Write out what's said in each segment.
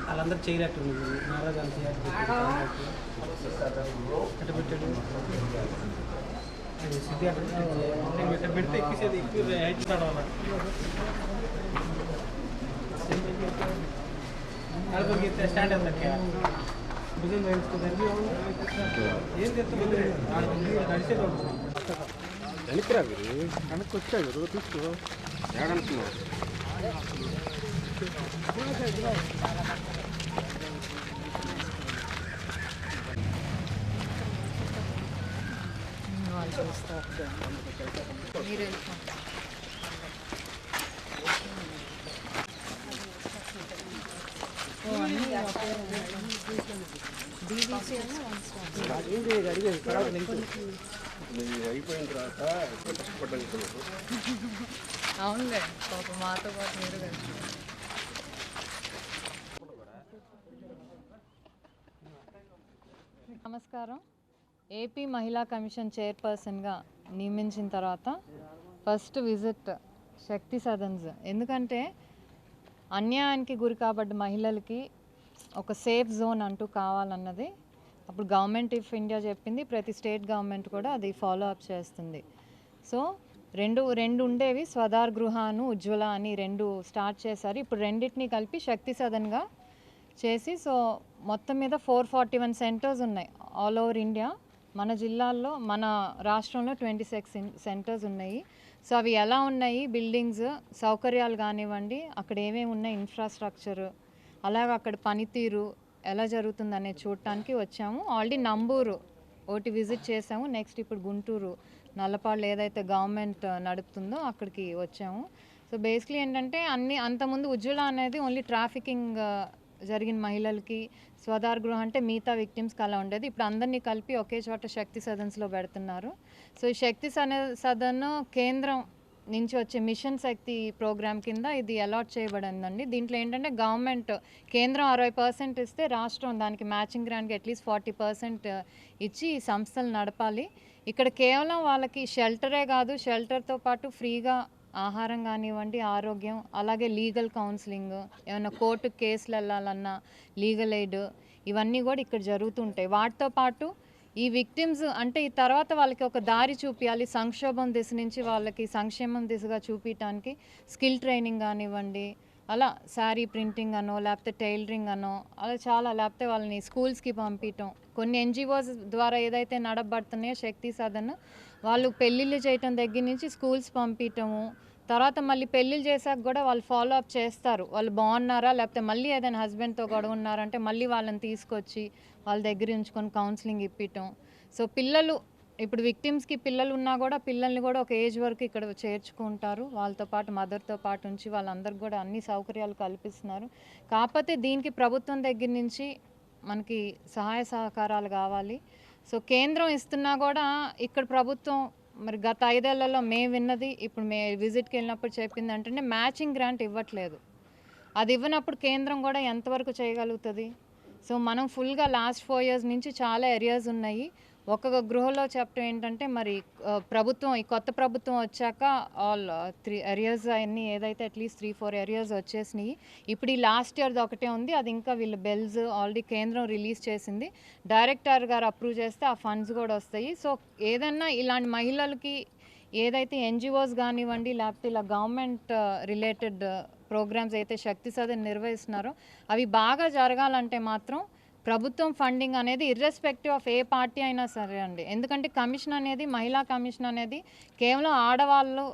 వాళ్ళందరూ చేయలేట్టు నారాజు సిద్ధి అక్కడ పెడితే ఎక్కిసేది ఎక్కువ హైట్ నడవాలి స్టాండ్ ఎంత డిజైన్ వేయించుకోదండి ఏం చెప్తా నడిచేది వెనక్కిరా వెనక్కి వచ్చాయి కదా తీసుకో ఏడనుకున్నావు అయిపోయిన తర్వాత కష్టపడ్డాను అవునులే పాప మాతో పాటు మీరు కలిసి నమస్కారం. ఏపీ మహిళా కమిషన్ చైర్పర్సన్గా నియమించిన తర్వాత ఫస్ట్ విజిట్ శక్తి సదన్స్. ఎందుకంటే అన్యాయానికి గురి కాబడ్డ మహిళలకి ఒక సేఫ్ జోన్ అంటూ కావాలన్నది అప్పుడు గవర్నమెంట్ ఆఫ్ ఇండియా చెప్పింది, ప్రతి స్టేట్ గవర్నమెంట్ కూడా అది ఫాలో అప్ చేస్తుంది. సో రెండు ఉండేవి, స్వధార్ గృహాను ఉజ్వల అని రెండు స్టార్ట్ చేశారు. ఇప్పుడు రెండింటినీ కలిపి శక్తి సదన్గా చేసి సో మొత్తం మీద 441 సెంటర్స్ ఉన్నాయి ఆల్ ఓవర్ ఇండియా. మన జిల్లాల్లో మన రాష్ట్రంలో 26 సెంటర్స్ ఉన్నాయి. సో అవి ఎలా ఉన్నాయి, బిల్డింగ్స్ సౌకర్యాలు కానివ్వండి, అక్కడ ఏమేమి ఉన్నాయి, ఇన్ఫ్రాస్ట్రక్చర్, అలాగే అక్కడ పనితీరు ఎలా జరుగుతుంది అనేది చూడటానికి వచ్చాము. ఆల్రెడీ నంబూరు ఒకటి విజిట్ చేసాము, నెక్స్ట్ ఇప్పుడు గుంటూరు నల్లపాళ్ళు ఏదైతే గవర్నమెంట్ నడుపుతుందో అక్కడికి వచ్చాము. సో బేసిక్లీ ఏంటంటే అంతకుముందు ఉజ్వల అనేది ఓన్లీ ట్రాఫికింగ్ జరిగిన మహిళలకి, స్వధార్ గృహం అంటే మిగతా విక్టిమ్స్కి అలా ఉండేది. ఇప్పుడు అందరినీ కలిపి ఒకే చోట శక్తి సదన్స్లో పెడుతున్నారు. సో ఈ శక్తి సదన్ కేంద్రం నుంచి వచ్చే మిషన్ శక్తి ప్రోగ్రామ్ కింద ఇది అలాట్ చేయబడిందండి. దీంట్లో ఏంటంటే గవర్నమెంట్ కేంద్రం 60% ఇస్తే రాష్ట్రం దానికి మ్యాచింగ్ గ్రాంట్గా అట్లీస్ట్ 40% ఇచ్చి ఈ సంస్థలు నడపాలి. ఇక్కడ కేవలం వాళ్ళకి షెల్టరే కాదు, షెల్టర్తో పాటు ఫ్రీగా ఆహారం కానివ్వండి, ఆరోగ్యం, అలాగే లీగల్ కౌన్సిలింగ్, ఏమైనా కోర్టు కేసులు వెళ్ళాలన్నా లీగల్ ఎయిడ్, ఇవన్నీ కూడా ఇక్కడ జరుగుతుంటాయి. వాటితో పాటు ఈ విక్టిమ్స్ అంటే ఈ తర్వాత వాళ్ళకి ఒక దారి చూపించాలి, సంక్షోభం దిశ నుంచి వాళ్ళకి సంక్షేమం దిశగా చూపించడానికి స్కిల్ ట్రైనింగ్ కానివ్వండి, అలా శారీ ప్రింటింగ్ అనో లేకపోతే టైలరింగ్ అనో అలా చాలా, లేకపోతే వాళ్ళని స్కూల్స్కి పంపించటం. కొన్ని ఎన్జిఓస్ ద్వారా ఏదైతే నడబడుతున్నాయో శక్తి సదన్, వాళ్ళు పెళ్ళిళ్ళు చేయటం దగ్గర నుంచి స్కూల్స్ పంపించటము, తర్వాత మళ్ళీ పెళ్ళిళ్ళు చేశాక కూడా వాళ్ళు ఫాలో అప్ చేస్తారు, వాళ్ళు బాగున్నారా లేకపోతే మళ్ళీ ఏదైనా హస్బెండ్తో గొడవ ఉన్నారంటే మళ్ళీ వాళ్ళని తీసుకొచ్చి వాళ్ళ దగ్గర ఉంచుకొని కౌన్సిలింగ్ ఇప్పించటం. సో పిల్లలు ఇప్పుడు విక్టిమ్స్కి పిల్లలు ఉన్నా కూడా పిల్లల్ని కూడా ఒక ఏజ్ వరకు ఇక్కడ చేర్చుకుంటారు, వాళ్ళతో పాటు మదర్తో పాటు ఉంచి వాళ్ళందరికీ కూడా అన్ని సౌకర్యాలు కల్పిస్తున్నారు. కాకపోతే దీనికి ప్రభుత్వం దగ్గర నుంచి మనకి సహాయ సహకారాలు కావాలి. సో కేంద్రం ఇస్తున్నా కూడా ఇక్కడ ప్రభుత్వం మరి గత 5 ఏళ్లలో మేము విన్నది, ఇప్పుడు విజిట్కి వెళ్ళినప్పుడు చెప్పింది అంటే మ్యాచింగ్ గ్రాంట్ ఇవ్వట్లేదు. అది ఇవ్వనప్పుడు కేంద్రం కూడా ఎంతవరకు చేయగలుగుతుంది? సో మనం ఫుల్గా లాస్ట్ 4 years నుంచి చాలా ఏరియాస్ ఉన్నాయి. ఒక్కొక్క గృహలో చెప్పడం ఏంటంటే మరి ప్రభుత్వం ఈ కొత్త ప్రభుత్వం వచ్చాక ఆల్ 3 ఏరియాస్ అన్నీ ఏదైతే అట్లీస్ట్ 3-4 ఏరియాస్ వచ్చేసినాయి. ఇప్పుడు ఈ లాస్ట్ ఇయర్ది ఒకటే ఉంది, అది ఇంకా వీళ్ళు బెల్స్ ఆల్రెడీ కేంద్రం రిలీజ్ చేసింది. డైరెక్టర్ గారు అప్రూవ్ చేస్తే ఆ ఫండ్స్ కూడా వస్తాయి. సో ఏదన్నా ఇలాంటి మహిళలకి ఏదైతే ఎన్జిఓస్ కానివ్వండి లేకపోతే ఇలా గవర్నమెంట్ రిలేటెడ్ ప్రోగ్రామ్స్ అయితే శక్తి సదన్ నిర్వహిస్తున్నారో అవి బాగా జరగాలంటే మాత్రం ప్రభుత్వం ఫండింగ్ అనేది ఇర్రెస్పెక్టివ్ ఆఫ్ ఏ పార్టీ అయినా సరే అండి. ఎందుకంటే కమిషన్ అనేది, మహిళా కమిషన్ అనేది కేవలం ఆడవాళ్ళు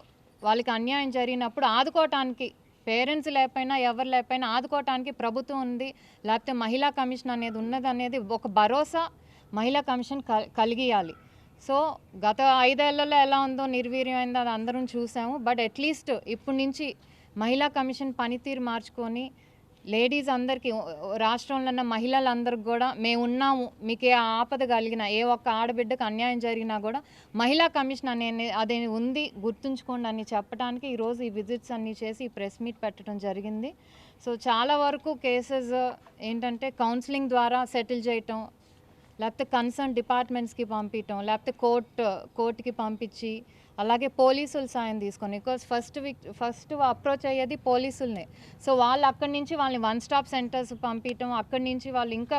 వాళ్ళకి అన్యాయం జరిగినప్పుడు ఆదుకోవటానికి, పేరెంట్స్ లేకపోయినా ఎవరు లేకపోయినా ఆదుకోవటానికి ప్రభుత్వం ఉంది, లేకపోతే మహిళా కమిషన్ అనేది ఉన్నది అనేది ఒక భరోసా మహిళా కమిషన్ కలిగియాలి. సో గత 5 ఏళ్లలో ఎలా ఉందో నిర్వీర్యమైందో అది అందరం చూసాము. బట్ అట్లీస్ట్ ఇప్పటి నుంచి మహిళా కమిషన్ పనితీరు మార్చుకొని లేడీస్ అందరికీ, రాష్ట్రంలో ఉన్న మహిళలందరికి కూడా మేము ఉన్నాము, మీకు ఏ ఆపద కలిగినా, ఏ ఒక్క ఆడబిడ్డకు అన్యాయం జరిగినా కూడా మహిళా కమిషన్ అదే ఉంది, గుర్తుంచుకోండి అని చెప్పడానికి ఈరోజు ఈ విజిట్స్ అన్నీ చేసి ఈ ప్రెస్ మీట్ పెట్టడం జరిగింది. సో చాలా వరకు కేసెస్ ఏంటంటే కౌన్సిలింగ్ ద్వారా సెటిల్ చేయటం, లేకపోతే కన్సర్న్ డిపార్ట్మెంట్స్కి పంపించటం, లేకపోతే కోర్టుకి పంపించి, అలాగే పోలీసుల సాయం తీసుకొని, బికాజ్ ఫస్ట్ అప్రోచ్ అయ్యేది పోలీసులనే. సో వాళ్ళు అక్కడి నుంచి వాళ్ళని 1 స్టాప్ సెంటర్స్ పంపించటం, అక్కడి నుంచి వాళ్ళు ఇంకా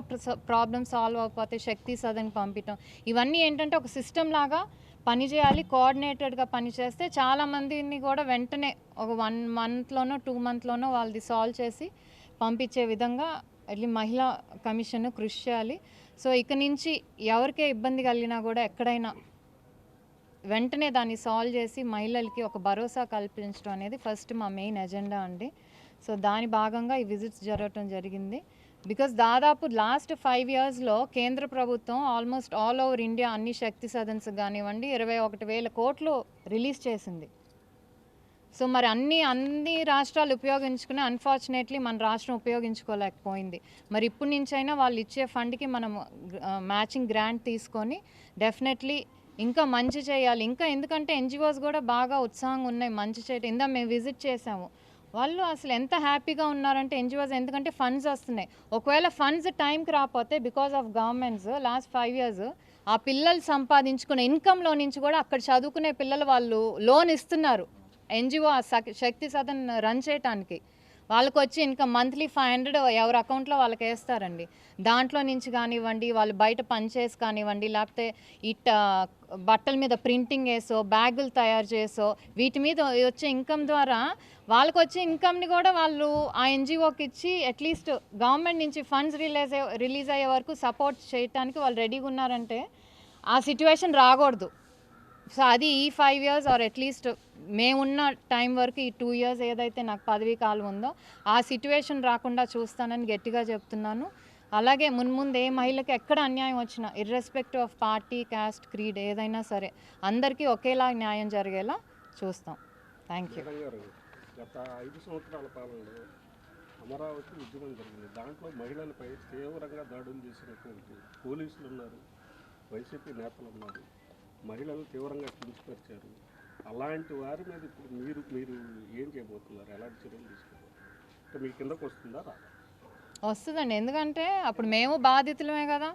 ప్రాబ్లమ్ సాల్వ్ అయిపోతే శక్తి సదన్కి పంపించటం, ఇవన్నీ ఏంటంటే ఒక సిస్టమ్ లాగా పనిచేయాలి. కోఆర్డినేటెడ్గా పనిచేస్తే చాలామందిని కూడా వెంటనే ఒక 1 మంత్లోనో 2 మంత్లోనో వాళ్ళది సాల్వ్ చేసి పంపించే విధంగా అట్లా మహిళా కమిషన్ కృషి చేయాలి. సో ఇక నుంచి ఎవరికే ఇబ్బంది కలిగినా కూడా ఎక్కడైనా వెంటనే దాన్ని సాల్వ్ చేసి మహిళలకి ఒక భరోసా కల్పించడం అనేది ఫస్ట్ మా మెయిన్ ఎజెండా అండి. సో దాని భాగంగా ఈ విజిట్స్ జరగటం జరిగింది. బికాస్ దాదాపు లాస్ట్ 5 ఇయర్స్లో కేంద్ర ప్రభుత్వం ఆల్మోస్ట్ ఆల్ ఓవర్ ఇండియా అన్ని శక్తి సదన్స్ కానివ్వండి 21,000 కోట్లు రిలీజ్ చేసింది. సో మరి అన్ని రాష్ట్రాలు ఉపయోగించుకుని అన్ఫార్చునేట్లీ మన రాష్ట్రం ఉపయోగించుకోలేకపోయింది. మరి ఇప్పటి నుంచైనా వాళ్ళు ఇచ్చే ఫండ్కి మనం మ్యాచింగ్ గ్రాంట్ తీసుకొని డెఫినెట్లీ ఇంకా మంచి చేయాలి. ఇంకా ఎందుకంటే ఎన్జిఓస్ కూడా బాగా ఉత్సాహంగా ఉన్నాయి మంచి చేయటం. ఇందా మేము విజిట్ చేసాము, వాళ్ళు అసలు ఎంత హ్యాపీగా ఉన్నారంటే ఎన్జిఓస్, ఎందుకంటే ఫండ్స్ వస్తున్నాయి. ఒకవేళ ఫండ్స్ టైంకి రాకపోతే because of governments last 5 years ఆ పిల్లలు సంపాదించుకునే ఇన్కంలో నుంచి కూడా అక్కడ చదువుకునే పిల్లలు వాళ్ళు లోన్ ఇస్తున్నారు ఎన్జిఓ శక్తి సదన్ రన్ చేయటానికి. వాళ్ళకి వచ్చి ఇంకా మంత్లీ 500 ఎవరి అకౌంట్లో వాళ్ళకి వేస్తారండి. దాంట్లో నుంచి కానివ్వండి, వాళ్ళు బయట పనిచేసి కానివ్వండి, లేకపోతే బట్టల మీద ప్రింటింగ్ వేసో, బ్యాగులు తయారు చేసో, వీటి మీద వచ్చే ఇన్కమ్ ద్వారా వాళ్ళకి వచ్చే ఇన్కమ్ని కూడా వాళ్ళు ఆ ఎన్జిఓకి ఇచ్చి అట్లీస్ట్ గవర్నమెంట్ నుంచి ఫండ్స్ రిలీజ్ అయ్యే వరకు సపోర్ట్ చేయడానికి వాళ్ళు రెడీగా ఉన్నారంటే ఆ సిచ్యువేషన్ రాకూడదు. సో అది ఈ 5 ఇయర్స్ ఆర్ అట్లీస్ట్ మేమున్న టైం వరకు ఈ 2 ఇయర్స్ ఏదైతే నాకు పదవీ కాలం ఉందో ఆ సిచ్యువేషన్ రాకుండా చూస్తానని గట్టిగా చెప్తున్నాను. అలాగే మున్ముందు ఏ మహిళకి ఎక్కడ అన్యాయం వచ్చినా irrespective of party, caste, creed ఏదైనా సరే అందరికీ ఒకేలా న్యాయం జరిగేలా చూస్తాం. Thank you. గత 5 సంవత్సరాల పాలనలో అమరావతి ఉద్యమం జరిగింది. దాంట్లో మహిళలపై తీవ్రంగా దాడులు చేసినటువంటి పోలీసులు ఉన్నారు, వైసీపీ నేతలు ఉన్నారు, మహిళలు తీవ్రంగా కించపరిచారు. అలాంటి వారి మీద ఇప్పుడు మీరు ఏం చేయబోతున్నారు? ఎలాంటి చర్యలు తీసుకుంటారు? అంటే మీ కిందకు వస్తుందా? వస్తుందండి, ఎందుకంటే అప్పుడు మేము బాధితులమే కదా.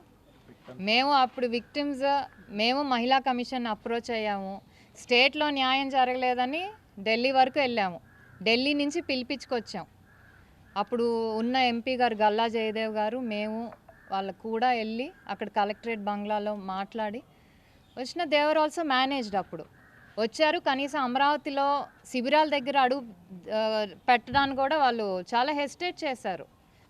మేము అప్పుడు విక్టిమ్స్, మేము మహిళా కమిషన్ అప్రోచ్ అయ్యాము. స్టేట్లో న్యాయం జరగలేదని ఢిల్లీ వరకు వెళ్ళాము. ఢిల్లీ నుంచి పిలిపించుకొచ్చాం. అప్పుడు ఉన్న ఎంపీ గారు గల్లా జయదేవ్ గారు, మేము వాళ్ళకు కూడా వెళ్ళి అక్కడ కలెక్టరేట్ బంగ్లాలో మాట్లాడి వచ్చిన. దేవర్ ఆల్సో మేనేజ్డ్. అప్పుడు వచ్చారు, కనీసం అమరావతిలో శిబిరాల దగ్గర అడుగు పెట్టడానికి కూడా వాళ్ళు చాలా హెసిటేట్ చేశారు.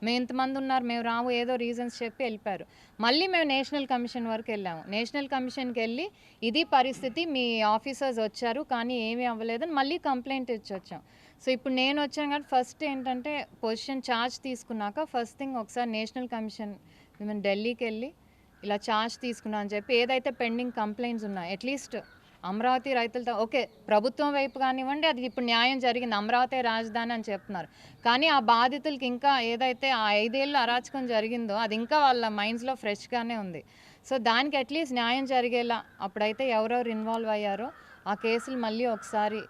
మేము ఇంతమంది ఉన్నారు, మేము రాము, ఏదో రీజన్స్ చెప్పి వెళ్ళిపోయారు. మళ్ళీ మేము నేషనల్ కమిషన్ వరకు వెళ్ళాము. నేషనల్ కమిషన్కి వెళ్ళి ఇది పరిస్థితి, మీ ఆఫీసర్స్ వచ్చారు కానీ ఏమీ అవ్వలేదని మళ్ళీ కంప్లైంట్ ఇచ్చి వచ్చాం. సో ఇప్పుడు నేను వచ్చాను కాబట్టి ఫస్ట్ ఏంటంటే పొజిషన్ ఛార్జ్ తీసుకున్నాక ఫస్ట్ థింగ్ ఒకసారి నేషనల్ కమిషన్ మేము ఢిల్లీకి వెళ్ళి ఇలా ఛార్జ్ తీసుకున్నా అని చెప్పి ఏదైతే పెండింగ్ కంప్లైంట్స్ ఉన్నాయో అట్లీస్ట్ అమరావతి రైతులతో ఓకే, ప్రభుత్వం వైపు కానివ్వండి, అది ఇప్పుడు న్యాయం జరిగింది, అమరావతి రాజధాని అని చెప్తున్నారు. కానీ ఆ బాధితులకి ఇంకా ఏదైతే ఆ 5 ఏళ్ళు అరాచకం జరిగిందో అది ఇంకా వాళ్ళ మైండ్స్లో ఫ్రెష్గానే ఉంది. సో దానికి అట్లీస్ట్ న్యాయం జరిగేలా అప్పుడైతే ఎవరెవరు ఇన్వాల్వ్ అయ్యారో ఆ కేసులు మళ్ళీ ఒకసారి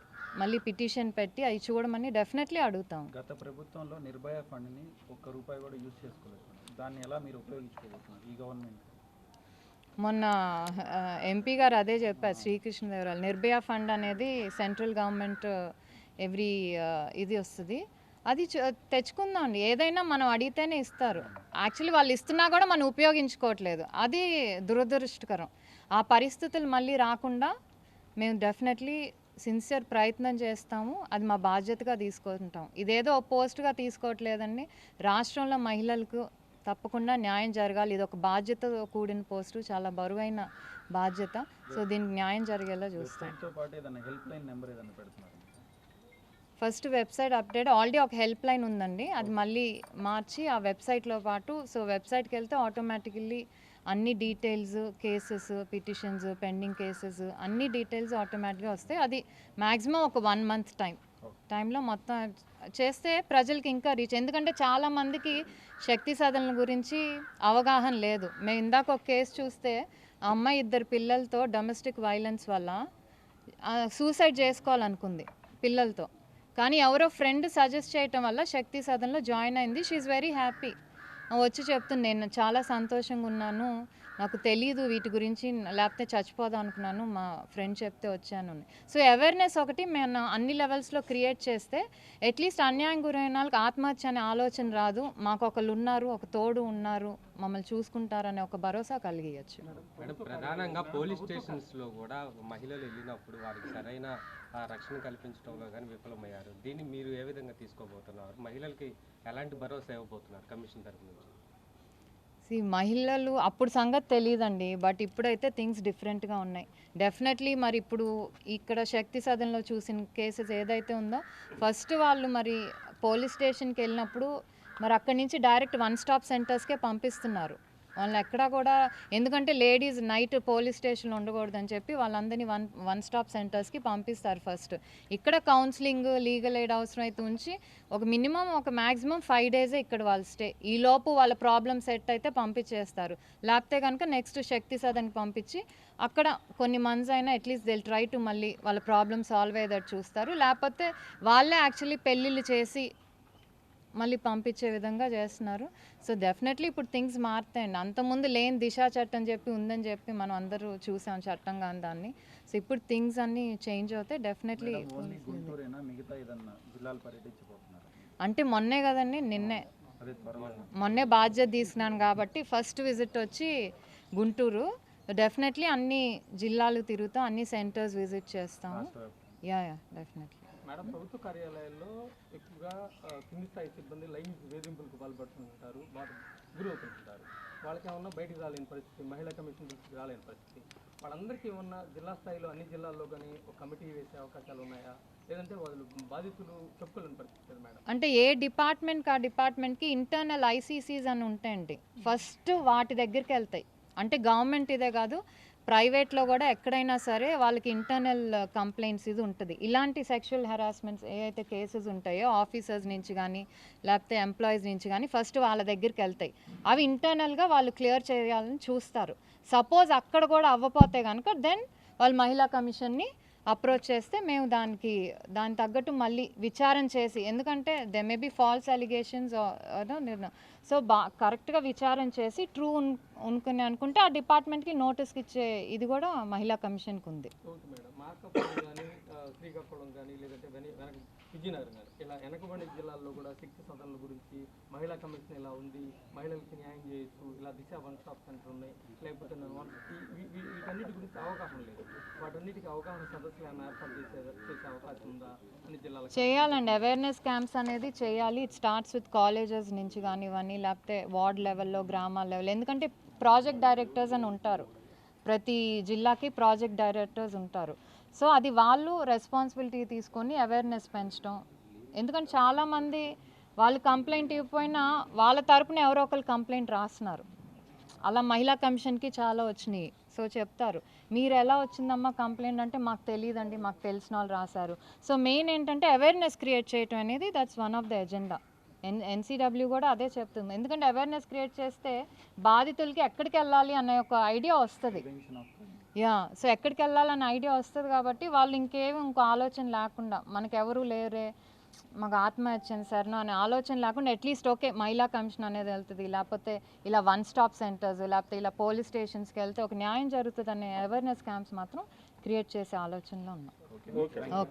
పిటిషన్ పెట్టి అవి చూడమని డెఫినెట్లీ అడుగుతాం. గత ప్రభుత్వంలో నిర్భయ ఫండ్ని ₹1 కూడా యూజ్ చేసుకోలేదు. దాన్ని ఎలా మీరు ఉపయోగించుకోబోతున్నారు ఈ గవర్నమెంట్? మొన్న ఎంపీ గారు అదే చెప్పారు, శ్రీకృష్ణదేవరాయలు. నిర్భయ ఫండ్ అనేది సెంట్రల్ గవర్నమెంట్ ఎవ్రీ ఇది వస్తుంది, అది తెచ్చుకుందాం అండి. ఏదైనా మనం అడిగితేనే ఇస్తారు. యాక్చువల్లీ వాళ్ళు ఇస్తున్నా కూడా మనం ఉపయోగించుకోవట్లేదు, అది దురదృష్టకరం. ఆ పరిస్థితులు మళ్ళీ రాకుండా మేము డెఫినెట్లీ సిన్సియర్ ప్రయత్నం చేస్తాము. అది మా బాధ్యతగా తీసుకుంటాం. ఇదేదో పోస్ట్గా తీసుకోవట్లేదండి. రాష్ట్రంలో మహిళలకు తప్పకుండా న్యాయం జరగాలి. ఇది ఒక బాధ్యతతో కూడిన పోస్టు, చాలా బరువైన బాధ్యత. సో దీనికి న్యాయం జరిగేలా చూస్తాం. వెబ్సైట్తో పాటు ఏదైనా హెల్ప్ లైన్ నెంబర్ ఏదైనా పెడుతున్నారు? ఫస్ట్ వెబ్సైట్ అప్డేట్ ఆల్రెడీ ఒక హెల్ప్ లైన్ ఉందండి, అది మళ్ళీ మార్చి ఆ వెబ్సైట్లో పాటు, సో వెబ్సైట్కి వెళ్తే ఆటోమేటికల్లీ అన్ని details, cases, petitions, pending cases అన్ని డీటెయిల్స్ ఆటోమేటిక్గా వస్తాయి. అది మ్యాక్సిమం ఒక 1 మంత్ టైంలో మొత్తం చేస్తే ప్రజలకి ఇంకా రీచ్. ఎందుకంటే చాలామందికి శక్తి సాధనల గురించి అవగాహన లేదు. మేము ఇందాక ఒక కేసు చూస్తే ఆ అమ్మాయి 2 పిల్లలతో డొమెస్టిక్ వైలెన్స్ వల్ల సూసైడ్ చేసుకోవాలనుకుంది పిల్లలతో, కానీ ఎవరో ఫ్రెండ్ సజెస్ట్ చేయటం వల్ల శక్తి సాధనలో జాయిన్ అయింది. She is very happy. వచ్చి చెప్తుంది, నేను చాలా సంతోషంగా ఉన్నాను, నాకు తెలీదు వీటి గురించి, లేకపోతే చచ్చిపోదాం అనుకున్నాను, మా ఫ్రెండ్ చెప్తే వచ్చాను. సో అవేర్నెస్ ఒకటి మేము అన్ని లెవెల్స్లో క్రియేట్ చేస్తే అట్లీస్ట్ అన్యాయం గురైన వాళ్ళకి ఆత్మహత్య అనే ఆలోచన రాదు. మాకు ఒకళ్ళు ఉన్నారు, ఒక తోడు ఉన్నారు, మమ్మల్ని చూసుకుంటారనే ఒక భరోసా కలిగియచ్చు. మేడం, ప్రధానంగా పోలీస్ స్టేషన్స్లో కూడా మహిళలు వెళ్ళినప్పుడు వారికి సరైన రక్షణ కల్పించడంలో కానీ విఫలమయ్యారు. దీన్ని మీరు ఏ విధంగా తీసుకోబోతున్నారు? మహిళలకి ఎలాంటి భరోసా ఇవ్వబోతున్నారు కమిషన్ తరఫు నుంచి? మహిళలు అప్పుడు సంగతి తెలియదండి, బట్ ఇప్పుడైతే థింగ్స్ డిఫరెంట్గా ఉన్నాయి. డెఫినెట్లీ మరి ఇప్పుడు ఇక్కడ శక్తి సదన్లో చూసిన కేసెస్ ఏదైతే ఉందో, ఫస్ట్ వాళ్ళు మరి పోలీస్ స్టేషన్కి వెళ్ళినప్పుడు మరి అక్కడి నుంచి డైరెక్ట్ 1 స్టాప్ సెంటర్స్కే పంపిస్తున్నారు వాళ్ళని. ఎక్కడా కూడా, ఎందుకంటే లేడీస్ నైట్ పోలీస్ స్టేషన్లో ఉండకూడదని చెప్పి వాళ్ళందరినీ 1 స్టాప్ సెంటర్స్కి పంపిస్తారు ఫస్ట్. ఇక్కడ కౌన్సిలింగ్, లీగల్ ఎయిడ్ అవసరం అయితే ఉంచి ఒక మినిమం ఒక మ్యాక్సిమం 5 డేసే ఇక్కడ వాళ్ళు స్టే. ఈలోపు వాళ్ళ ప్రాబ్లమ్ సెట్ అయితే పంపించేస్తారు. లేకపోతే కనుక నెక్స్ట్ శక్తి సదన్కి పంపించి అక్కడ కొన్ని మంత్స్ అయినా అట్లీస్ట్ దిల్ ట్రై టు మళ్ళీ వాళ్ళ ప్రాబ్లమ్ సాల్వ్ అయ్యేటట్టు చూస్తారు. లేకపోతే వాళ్ళే యాక్చువల్లీ పెళ్ళిళ్ళు చేసి మళ్ళీ పంపించే విధంగా చేస్తున్నారు. సో డెఫినెట్లీ ఇప్పుడు థింగ్స్ మారుతాయండి. అంతకుముందు లేని దిశా చట్టం చెప్పి ఉందని చెప్పి మనం అందరూ చూసాం చట్టంగా దాన్ని. సో ఇప్పుడు థింగ్స్ అన్నీ చేంజ్ అవుతాయి డెఫినెట్లీ. అంటే మొన్నే కదండి, మొన్నే బాధ్యత తీసుకున్నాను కాబట్టి ఫస్ట్ విజిట్ వచ్చి గుంటూరు. డెఫినెట్లీ అన్ని జిల్లాలు తిరుగుతాం, అన్ని సెంటర్స్ విజిట్ చేస్తాము. Yeah definitely. మేడం, ప్రభుత్వ కార్యాలయాల్లో ఎక్కువగా కింది స్థాయి సిబ్బంది లైంగిక వేధింపులకు పాల్పడుతుంటారు, గురవుతుంటారు. వాళ్ళకి ఏమన్నా బయటికి రాలేని పరిస్థితి, మహిళా కమిషన్ దృష్టికి రాలేని పరిస్థితి. వాళ్ళందరికీ ఏమన్నా జిల్లా స్థాయిలో అన్ని జిల్లాల్లో కానీ ఒక కమిటీ వేసే అవకాశాలు ఉన్నాయా, లేదంటే వాళ్ళు బాధితులు చెప్పుకోలేని పరిస్థితి మేడం? అంటే ఏ డిపార్ట్మెంట్కి ఆ డిపార్ట్మెంట్కి ఇంటర్నల్ ఐసీసీస్ అని ఉంటాయండి. ఫస్ట్ వాటి దగ్గరికి వెళ్తాయి. అంటే గవర్నమెంట్ ఇదే కాదు, ప్రైవేట్లో కూడా ఎక్కడైనా సరే వాళ్ళకి ఇంటర్నల్ కంప్లైంట్స్ ఇది ఉంటుంది. ఇలాంటి సెక్షువల్ హెరాస్మెంట్స్ ఏవైతే కేసెస్ ఉంటాయో ఆఫీసర్స్ నుంచి కానీ లేకపోతే ఎంప్లాయీస్ నుంచి కానీ ఫస్ట్ వాళ్ళ దగ్గరికి వెళ్తాయి. అవి ఇంటర్నల్గా వాళ్ళు క్లియర్ చేయాలని చూస్తారు. సపోజ్ అక్కడ కూడా అవ్వపోతే కనుక దెన్ వాళ్ళు మహిళా కమిషన్ని అప్రోచ్ చేస్తే మేము దాని తగ్గట్టు మళ్ళీ విచారణ చేసి, ఎందుకంటే they may be false allegations so కరెక్ట్గా విచారణ చేసి ట్రూ అనుకుని అనుకుంటే ఆ డిపార్ట్మెంట్కి నోటీస్కి ఇచ్చే ఇది కూడా మహిళా కమిషన్కి ఉంది. ఓకే మేడం, మార్కాపురం కానీ శ్రీకాకుళం కానీ లేదంటే విజయనగరం కానీ ఇలా వెనకబడి జిల్లాల్లో కూడా శక్తి సదనల గురించి మహిళా కమిషన్ ఇలా ఉంది, మహిళలకి న్యాయం చేయొచ్చు, ఇలా దిశ 1 స్టాప్ సెంటర్ ఉన్నాయి, లేకపోతే వీటన్నిటి గురించి అవగాహన లేదు. వాటన్నిటికీ అవగాహన సదస్సులు ఏమైనా ఏర్పాటు చేసే అవకాశం ఉందా అన్ని జిల్లాలకు? చేయాలండి, అవేర్నెస్ క్యాంప్స్ అనేది చేయాలి. ఇట్ స్టార్ట్స్ విత్ కాలేజెస్ నుంచి కానివ్వండి, లేకపోతే వార్డ్ లెవెల్లో, గ్రామాల లెవెల్. ఎందుకంటే ప్రాజెక్ట్ డైరెక్టర్స్ అని ఉంటారు, ప్రతి జిల్లాకి ప్రాజెక్ట్ డైరెక్టర్స్ ఉంటారు. సో అది వాళ్ళు రెస్పాన్సిబిలిటీ తీసుకొని అవేర్నెస్ పెంచడం. ఎందుకంటే చాలామంది వాళ్ళు కంప్లైంట్ ఇవ్వకపోయినా వాళ్ళ తరపున ఎవరో ఒకరు కంప్లైంట్ రాస్తున్నారు. అలా మహిళా కమిషన్కి చాలా వచ్చినాయి. సో చెప్తారు, మీరు ఎలా వచ్చిందమ్మా కంప్లైంట్ అంటే మాకు తెలియదండి, మాకు తెలిసిన వాళ్ళు రాశారు. సో మెయిన్ ఏంటంటే అవేర్నెస్ క్రియేట్ చేయటం అనేది that's one of the agenda. NCW కూడా అదే చెప్తుంది. ఎందుకంటే అవేర్నెస్ క్రియేట్ చేస్తే బాధితులకి ఎక్కడికి వెళ్ళాలి అనే ఒక ఐడియా వస్తుంది. సో ఎక్కడికి వెళ్ళాలనే ఐడియా వస్తుంది కాబట్టి వాళ్ళు ఇంకో ఆలోచన లేకుండా, మనకెవరూ లేరే, మాకు ఆత్మహత్య సరేనా అనే ఆలోచన లేకుండా అట్లీస్ట్ ఓకే మహిళా కమిషన్ అనేది వెళ్తుంది, లేకపోతే ఇలా 1 స్టాప్ సెంటర్స్, లేకపోతే ఇలా పోలీస్ స్టేషన్స్కి వెళ్తే ఒక న్యాయం జరుగుతుంది అనే అవేర్నెస్ క్యాంప్స్ మాత్రం క్రియేట్ చేసే ఆలోచనలో ఉన్నాం.